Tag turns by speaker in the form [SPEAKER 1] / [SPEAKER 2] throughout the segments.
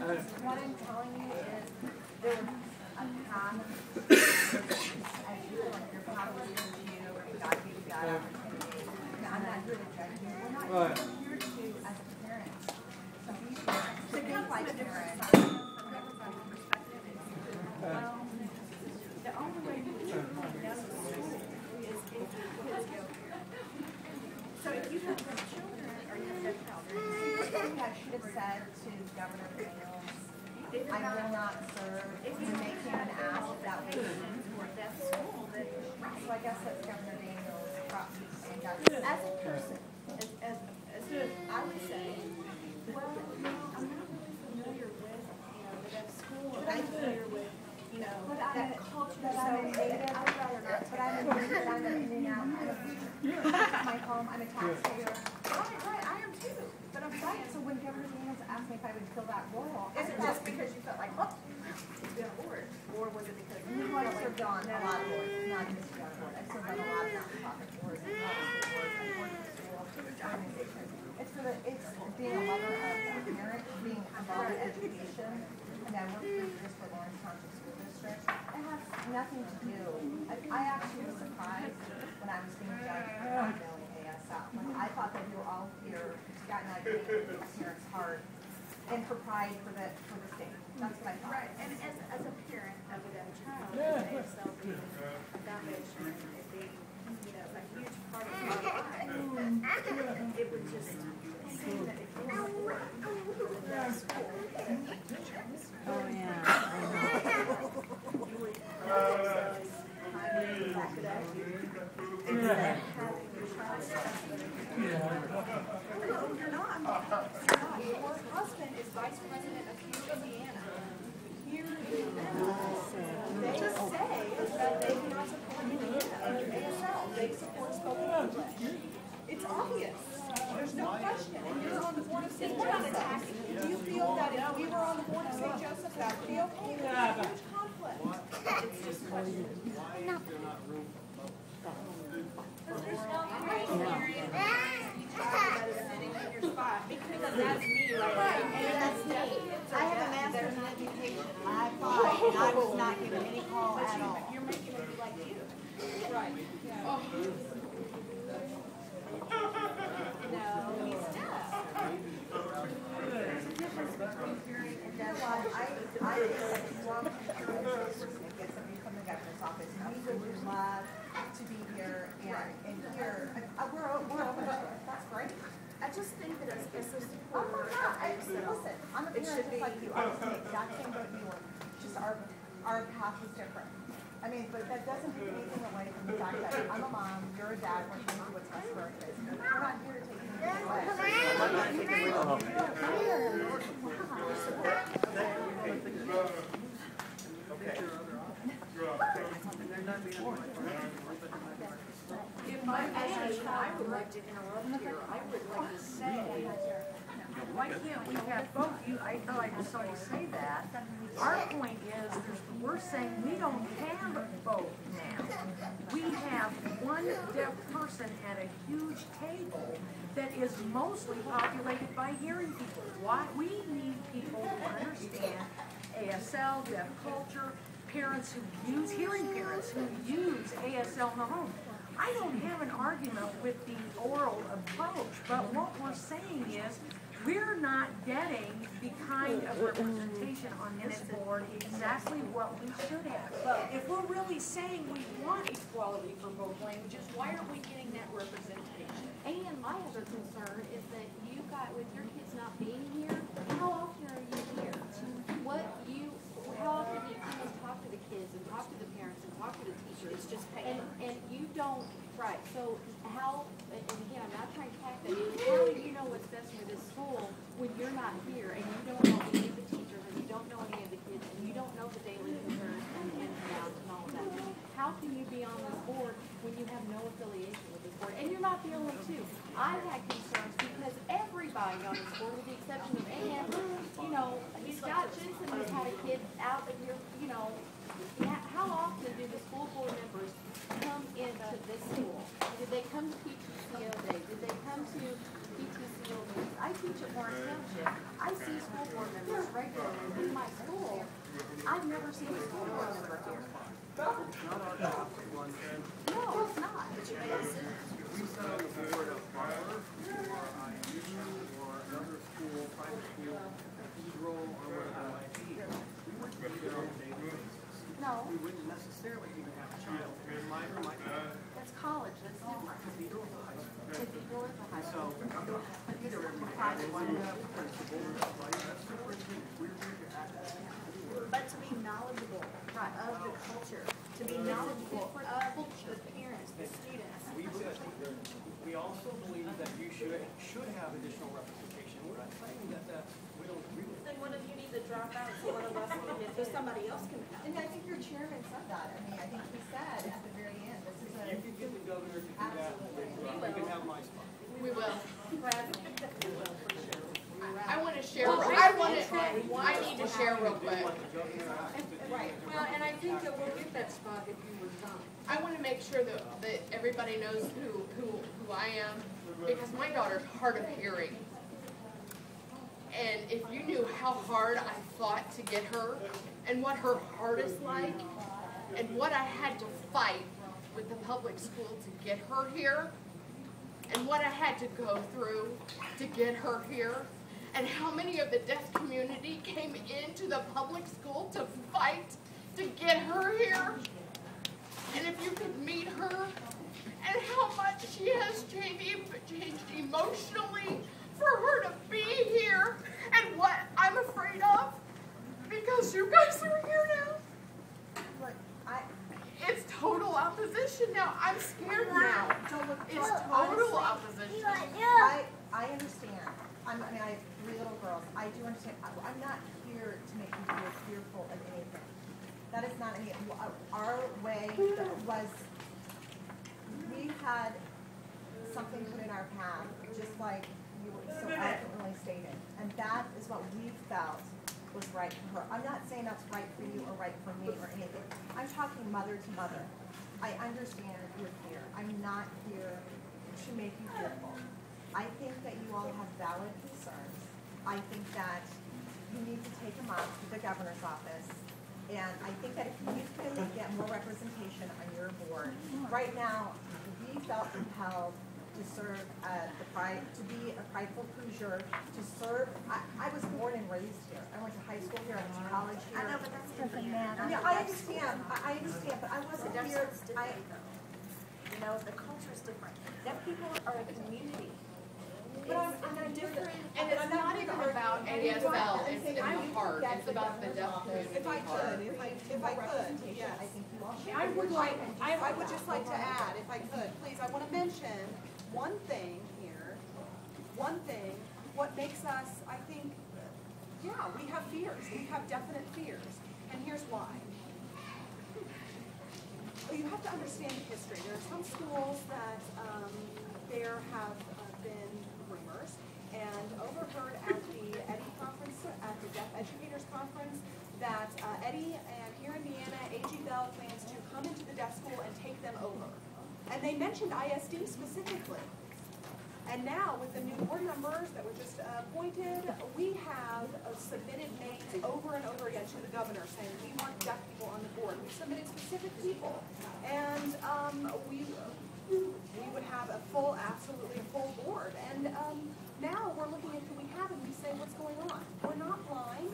[SPEAKER 1] what I'm telling you is there's a path as you feel like you're probably you or God gave you that opportunity. Now, I'm not here to judge you. We're not here to, as a parent, to be parents, to be like parents. From everybody's perspective, well, the only way you can know the school is if your kids go here. So if you have good children, or you have good children, the thing I should have said to Governor Daniels, I will not serve to make him an ass that way for that school. So I guess that's Governor Daniels' property. As a person, as I would say, well, I'm not really familiar with, that school. I'm familiar with, that culture. But I'm a native. I would rather not. But I'm a native. I'm an Indiana. My home. I'm a taxpayer. Right. I am too. But I'm right. So when Governor Daniels asked me if I would fill that role, is it just because you felt like, oh, it's been a board, or was it because you know I served on a lot of boards, not just the board. I served on a lot of nonprofit boards, and policy boards, and boards of school organizations. It's being a mother of a parent, being involved in education. And I worked 3 years for Lawrence Township School District. It has nothing to do. I actually was surprised when I was being judged for not knowing ASL. I thought that we were all here to get an idea of a parent's heart and for pride for the state. That's what I thought. Right. And as a parent of a child, ASL being a foundation, it being a huge part of our life, it would just seem that if you were in the school,
[SPEAKER 2] oh yeah.
[SPEAKER 1] You're not. Your husband is vice president of HearIndiana. They say that they do not support ASL. They support spoken English. It's obvious. There's no question. And you're on the board of St. Joseph. Do you feel that if we were on the board of St. Joseph, that would be okay? There's a huge conflict. It's just questions. There's no criteria. You talk about it sitting in your spot because that's me, right? And that's me. I have a master's in education. I applied and I was not given any call at all. You're making it like you. Right. Yeah. No, he's tough. There's a difference between hearing and deaf. I love to get somebody from the governor's office. We would love to be here and hear. We're open to it. That's great. I just think that as a supporter, listen, I'm a parent just like you. I was in the exact same boat you were. Just our path was different. I mean, but that doesn't take anything away from the fact that I'm a mom, you're a dad, we're trying to do what's best for our kids. We're not here to take anything away.
[SPEAKER 3] If I would like to interrupt here. I would like to say, why can't we have both? I thought I saw you say that. Our point is, we're saying we don't have both now. We have one deaf person at a huge table that is mostly populated by hearing people. Why? We need people who understand ASL, deaf culture, parents who use, hearing parents who use ASL in the home. I don't have an argument with the oral approach, but what we're saying is we're not getting the kind of representation on this board exactly what we should have.
[SPEAKER 4] Well, if we're really saying we want equality for both languages, why aren't we getting that representation?
[SPEAKER 5] And my other concern is that you got, with your kids not being here, how often are you here? How often do you come and talk to the kids and talk to the parents and talk to the teachers?
[SPEAKER 4] It's just paper.
[SPEAKER 5] And you don't, right, so how, and again, I'm not trying to tack that, how do you know what's best for this school when you're not here and you don't know any of the teachers and you don't know any of the kids and you don't know the daily concerns and downs and all of that? How can you be on this board when you have no affiliation with this board? And you're not the only two. I've had concerns because everybody on this board, with the exception of Ann, Scott Jensen has had a kid out of here, how often do the school board members come into this school? Did they come to PTCO Day? Did they come to PTCO meetings? I teach at Lawrence Township. I see school board members regularly
[SPEAKER 1] I've never seen a school board member here. No, it's not.
[SPEAKER 6] We sit on the board of Harvard or IU or another school, private school, cathedral, or whatever it might be. We wouldn't be there on a daily basis.
[SPEAKER 1] No.
[SPEAKER 6] We wouldn't necessarily even have a child. Minor might be.
[SPEAKER 1] That's college, that's different.
[SPEAKER 6] Cathedral is a high school.
[SPEAKER 1] Cathedral is a high
[SPEAKER 6] So,
[SPEAKER 1] school.
[SPEAKER 6] either every private one, we have a principal, right? That's the principle. We're here to act as a board.
[SPEAKER 1] But to be knowledgeable of the culture, to be knowledgeable of the parents, the students.
[SPEAKER 6] We also believe that you should have additional representation. We're not saying that we don't agree with it.
[SPEAKER 1] Then one of you need to drop out so one of us can get, so somebody else can. And I think your chairman said that. I mean, I think he said at the very end, this is a.
[SPEAKER 6] You can get the governor to do that. You can have my spot.
[SPEAKER 7] We will.
[SPEAKER 4] I want to share, I need to share real quick.
[SPEAKER 1] Right.
[SPEAKER 3] Well, and I think that we'll get that spot if you resign.
[SPEAKER 4] I want to make sure that everybody knows who I am, because my daughter's hard of hearing. And if you knew how hard I fought to get her, and what her heart is like, and what I had to fight with the public school to get her here, and what I had to go through to get her here, and how many of the deaf community came into the public school to fight to get her here. And if you could meet her, and how much she has changed emotionally for her to be here, and what I'm afraid of, because you guys are here now.
[SPEAKER 1] Look,
[SPEAKER 4] It's total opposition now. I'm scared now. It's total opposition.
[SPEAKER 1] I understand. I have 3 little girls. I do understand. I'm not here to make you feel fearful of anything. That is not any. Our way was, we had something put in our path, just like you so eloquently stated, and that is what we felt was right for her. I'm not saying that's right for you or right for me or anything. I'm talking mother to mother. I understand you're here. I'm not here to make you fearful. I think that you all have valid concerns. I think that you need to take them up to the governor's office. And I think that if you can get more representation on your board, right now, we felt compelled to serve to be a prideful Hoosier, to serve. I was born and raised here. I went to high school here, I went to college here.
[SPEAKER 2] I know, but that doesn't matter.
[SPEAKER 1] Yeah, I understand, but I wasn't here.
[SPEAKER 2] You know, the culture is different. Deaf people are a community.
[SPEAKER 1] But I'm different.
[SPEAKER 4] And it's not even about ASL, it's in the heart, it's about the deaf community.
[SPEAKER 8] If I could, yes.
[SPEAKER 1] I think you all should.
[SPEAKER 8] I would just like to add, if I could, please, I want to mention one thing here. One thing, what makes us, I think, yeah, we have fears. We have definite fears. And here's why. You have to understand the history. There are some schools that there have been rumors, and overheard at the Eddie conference, at the Deaf Educators Conference, that Eddie and HearIndiana, AG Bell plans to come into the deaf school and take them over. And they mentioned ISD specifically. And now, with the new board members that were just appointed, we have submitted names over and over again to the governor saying we want deaf people on the board. We submitted specific people. And we would have a full, absolutely a full board. And now we're looking at who we have and we say, what's going on? We're not blind.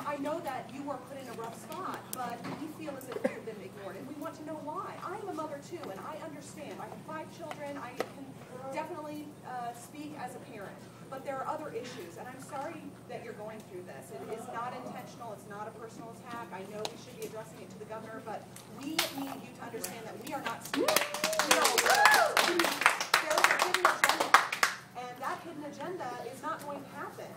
[SPEAKER 8] I know that you were put in a rough spot, but we feel as if you've been ignored, and we want to know why. I'm a mother too, and I understand. I have 5 children. I can definitely speak as a parent, but there are other issues, and I'm sorry that you're going through this. It is not intentional. It's not a personal attack. I know we should be addressing it to the governor, but we need you to understand that we are not stupid. There's a hidden agenda, and that hidden agenda is not going to happen.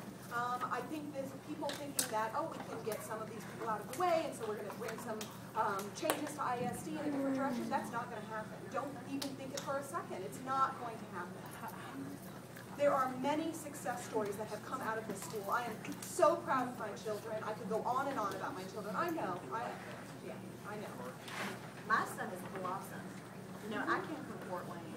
[SPEAKER 8] I think there's people thinking that, oh, we can get some of these people out of the way, and so we're going to bring some changes to ISD in a different direction. That's not going to happen. Don't even think it for a second. It's not going to happen. There are many success stories that have come out of this school. I am so proud of my children. I could go on and on about my children. I know. I know.
[SPEAKER 2] My son is blossom. You know, I came from Fort Wayne.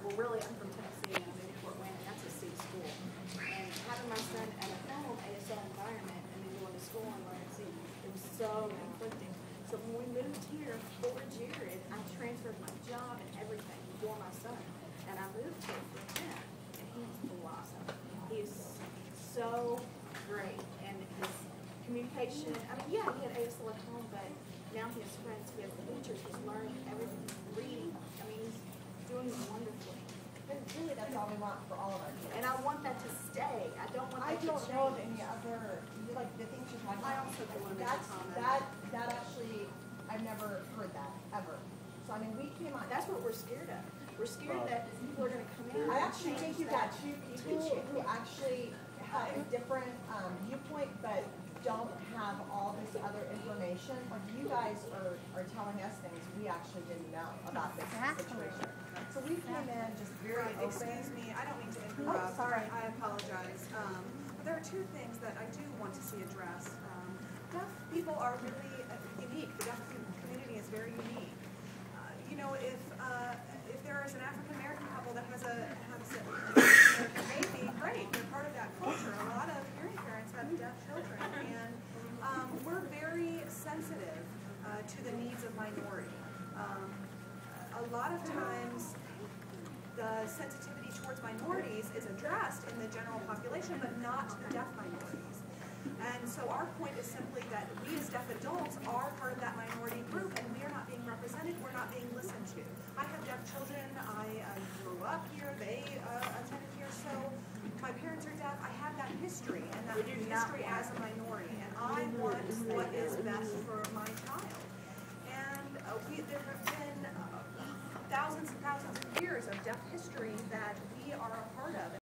[SPEAKER 2] Well, really, I'm from Tennessee, and I'm in Fort Wayne, and that's a C school. And having my son at a home ASL environment, and then going to school and learning C, it was so so conflicting. So when we moved here for Jared, I transferred my job and everything for my son. And I moved here for him, and he's blossom. He is so great, and his communication, I mean, yeah, he had ASL at home, but now he has friends, he has teachers, he's learning everything, he's reading. I mean, he's doing wonderfully.
[SPEAKER 1] And really, that's all we want for all of our kids.
[SPEAKER 2] And I want that to stay. I don't want
[SPEAKER 1] I
[SPEAKER 2] that to
[SPEAKER 1] don't know of
[SPEAKER 2] change.
[SPEAKER 1] any other, like, the things you're talking
[SPEAKER 2] I
[SPEAKER 1] about.
[SPEAKER 2] also don't want to make a
[SPEAKER 1] That's,
[SPEAKER 2] comment.
[SPEAKER 1] that actually, I've never heard that, ever. So, I mean, we came on.
[SPEAKER 2] That's what we're scared of. We're scared that people are gonna come in.
[SPEAKER 1] I
[SPEAKER 2] and
[SPEAKER 1] actually
[SPEAKER 2] change
[SPEAKER 1] think you've
[SPEAKER 2] that
[SPEAKER 1] got two people who actually have a different, viewpoint, but don't have all this other information. Like, you guys are telling us things we actually didn't know about this situation. So we came in just very
[SPEAKER 8] Right,
[SPEAKER 1] open.
[SPEAKER 8] excuse me, I don't mean to
[SPEAKER 1] Oh,
[SPEAKER 8] interrupt.
[SPEAKER 1] sorry.
[SPEAKER 8] I apologize. But there are two things that I do want to see addressed. Deaf people are really unique. The deaf community is very unique. You know, if there is an African American couple that has a baby, great, they're part of that culture. A lot of hearing parents have deaf children, and we're very sensitive to the needs of minority. A lot of times, the sensitivity towards minorities is addressed in the general population, but not the deaf minorities. And so our point is simply that we as deaf adults are part of that minority group, and we are not being represented, we're not being listened to. I have deaf children, I grew up here, they attended here, so my parents are deaf, I have that history, and that history as a minority, and I want what is best for my child. And there have been thousands and thousands of years of deaf history that we are a part of.